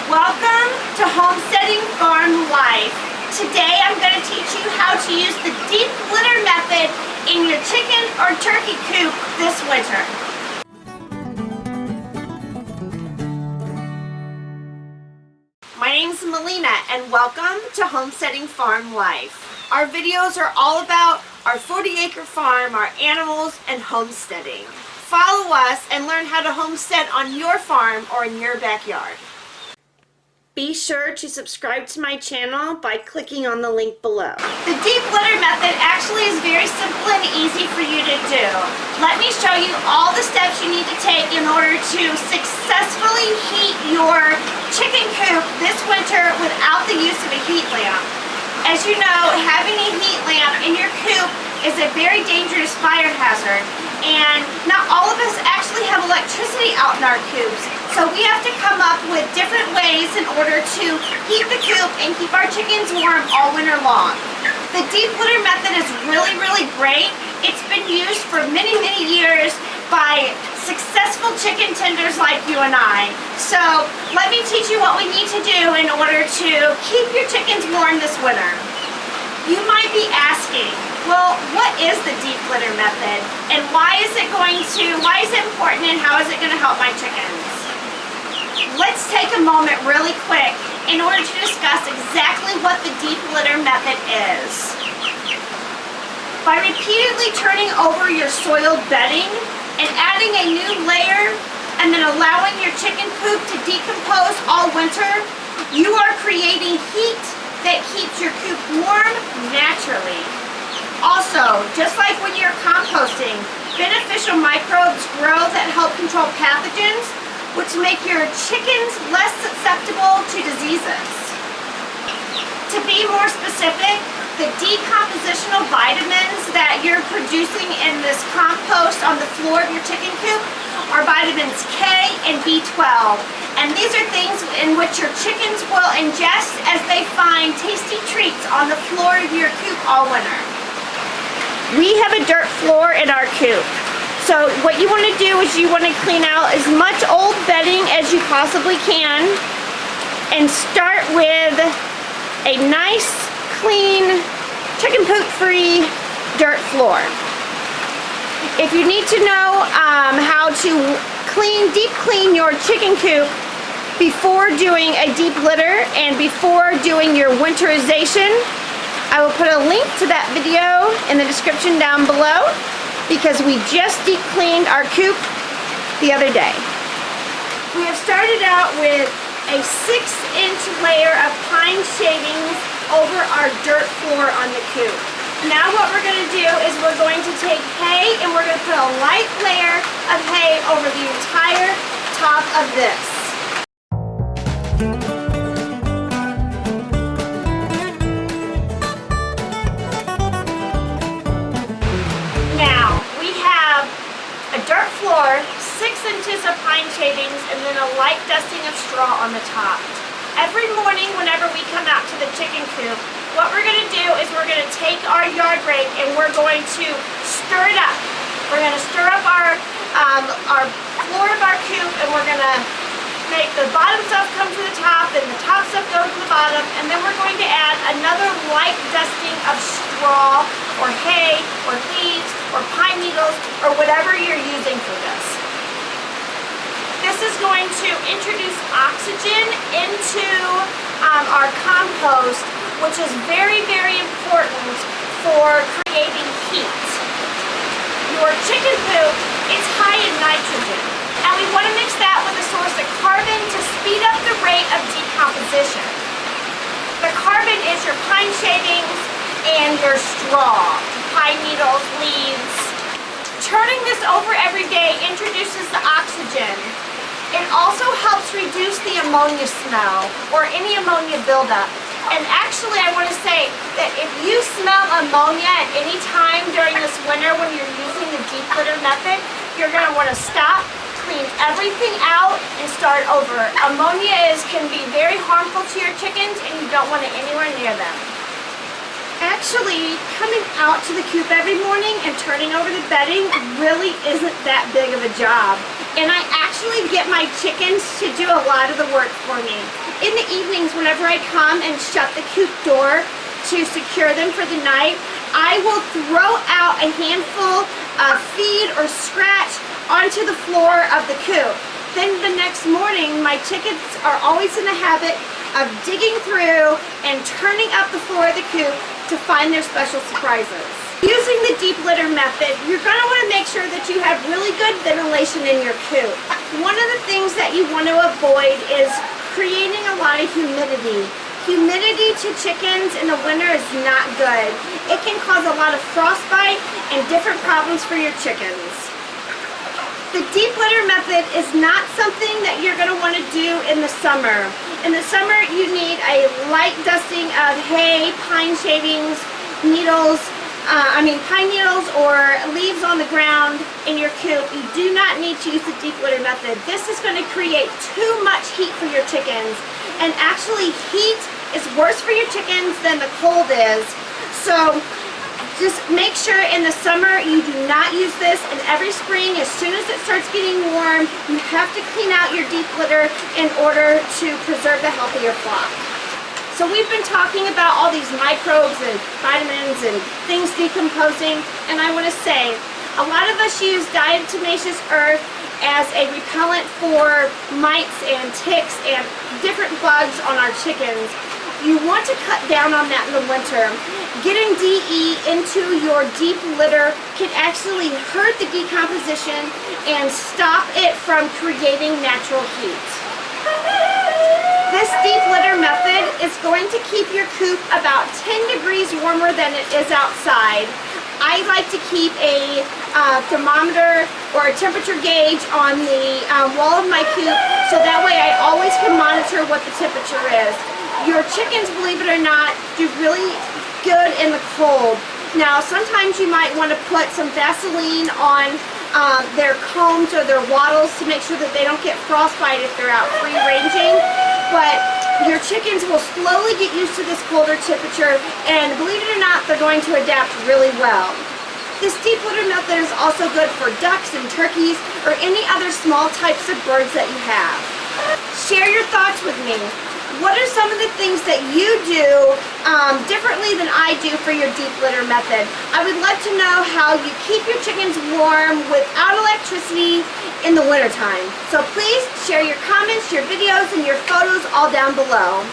Welcome to Homesteading Farm Life. Today I'm going to teach you how to use the deep litter method in your chicken or turkey coop this winter. My name's Melina and welcome to Homesteading Farm Life. Our videos are all about our 40-acre farm, our animals, and homesteading. Follow us and learn how to homestead on your farm or in your backyard. Be sure to subscribe to my channel by clicking on the link below. The deep litter method actually is very simple and easy for you to do. Let me show you all the steps you need to take in order to successfully heat your chicken coop this winter without the use of a heat lamp. As you know, having a heat lamp in your coop is a very dangerous fire hazard, and not all of us actually have electricity out in our coops, so we have to come up with different ways in order to heat the coop and keep our chickens warm all winter long. The deep litter method is really great. It's been used for many years by successful chicken tenders like you and I. So let me teach you what we need to do in order to keep your chickens warm this winter. You might be asking, well, what is the deep litter method and why is it important and how is it going to help my chickens? Let's take a moment really quick in order to discuss exactly what the deep litter method is. By repeatedly turning over your soiled bedding and adding a new layer and then allowing your chicken poop to decompose all winter, you are creating heat that keeps your coop warm naturally. Also, just like when you're composting, beneficial microbes grow that help control pathogens, which make your chickens less susceptible to diseases. To be more specific, the decompositional vitamins that you're producing in this compost on the floor of your chicken coop are vitamins K and B12. And these are things in which your chickens will ingest as they find tasty treats on the floor of your coop all winter. We have a dirt floor in our coop. So what you want to do is you want to clean out as much old bedding as you possibly can and start with a nice, clean, chicken poop free dirt floor. If you need to know how to deep clean your chicken coop before doing a deep litter and before doing your winterization, I will put a link to that video in the description down below because we just deep cleaned our coop the other day. We have started out with a 6-inch layer of pine shavings over our dirt floor on the coop. Now what we're going to do is we're going to take hay and we're going to put a light layer of hay over the entire top of this. Now we have a dirt floor, 6 inches of pine shavings, and then a light dusting of straw on the top. Every morning whenever we come out to the chicken coop, what we're going to do is we're going to take our yard rake and we're going to stir it up. We're going to stir up our floor of our coop, and we're going to make the bottom stuff come to the top and the top stuff go to the bottom, and then we're going to add another light dusting of straw or hay or leaves or pine needles or whatever you're using for this. This is going to introduce oxygen into our compost, which is very important for creating heat. Your chicken poop is high in nitrogen, and we want to mix that with a source of carbon to speed up the rate of decomposition. The carbon is your pine shavings and your straw, pine needles, leaves. Turning this over every day introduces the oxygen. It also helps reduce the ammonia smell or any ammonia buildup. And actually, I want to say that if you smell ammonia at any time during this winter when you're using the deep litter method, you're going to want to stop, clean everything out, and start over. Ammonia can be very harmful to your chickens, and you don't want it anywhere near them. Actually, coming out to the coop every morning and turning over the bedding really isn't that big of a job. And I actually get my chickens to do a lot of the work for me. In the evenings, whenever I come and shut the coop door to secure them for the night, I will throw out a handful of feed or scratch onto the floor of the coop. Then the next morning, my chickens are always in the habit of digging through and turning up the floor of the coop to find their special surprises. Using the deep litter method, you're going to want to make sure that you have really good ventilation in your coop. One of the things that you want to avoid is creating a lot of humidity. Humidity to chickens in the winter is not good. It can cause a lot of frostbite and different problems for your chickens. The deep litter method is not something that you're going to want to do in the summer. In the summer, you need a light dusting of hay, pine shavings, pine needles or leaves on the ground in your coop. You do not need to use the deep litter method. This is going to create too much heat for your chickens. And actually, heat is worse for your chickens than the cold is. So just make sure in the summer you do not use this, and every spring, as soon as it starts getting warm, you have to clean out your deep litter in order to preserve the health of your flock. So we've been talking about all these microbes and vitamins and things decomposing, and I want to say, a lot of us use diatomaceous earth as a repellent for mites and ticks and different bugs on our chickens. You want to cut down on that in the winter. Getting DE into your deep litter can actually hurt the decomposition and stop it from creating natural heat. This deep litter method is going to keep your coop about 10 degrees warmer than it is outside. I like to keep a thermometer or a temperature gauge on the wall of my coop, so that way I always can monitor what the temperature is. Your chickens, believe it or not, do really good in the cold. Now, sometimes you might want to put some Vaseline on their combs or their wattles to make sure that they don't get frostbite if they're out free ranging. But your chickens will slowly get used to this colder temperature, and believe it or not, they're going to adapt really well. This deep litter method is also good for ducks and turkeys or any other small types of birds that you have. Share your thoughts with me. What are some of the things that you do differently than I do for your deep litter method? I would love to know how you keep your chickens warm without electricity in the wintertime. So please share your comments, your videos, and your photos all down below.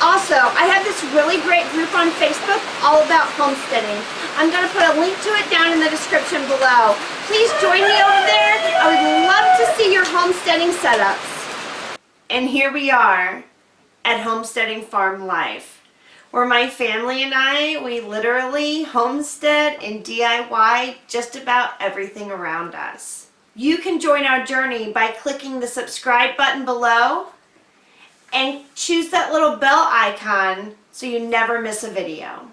Also, I have this really great group on Facebook all about homesteading. I'm going to put a link to it down in the description below. Please join me over there. I would love to see your homesteading setups. And here we are at Homesteading Farm Life, where my family and I, we literally homestead and DIY just about everything around us. You can join our journey by clicking the subscribe button below and choose that little bell icon so you never miss a video.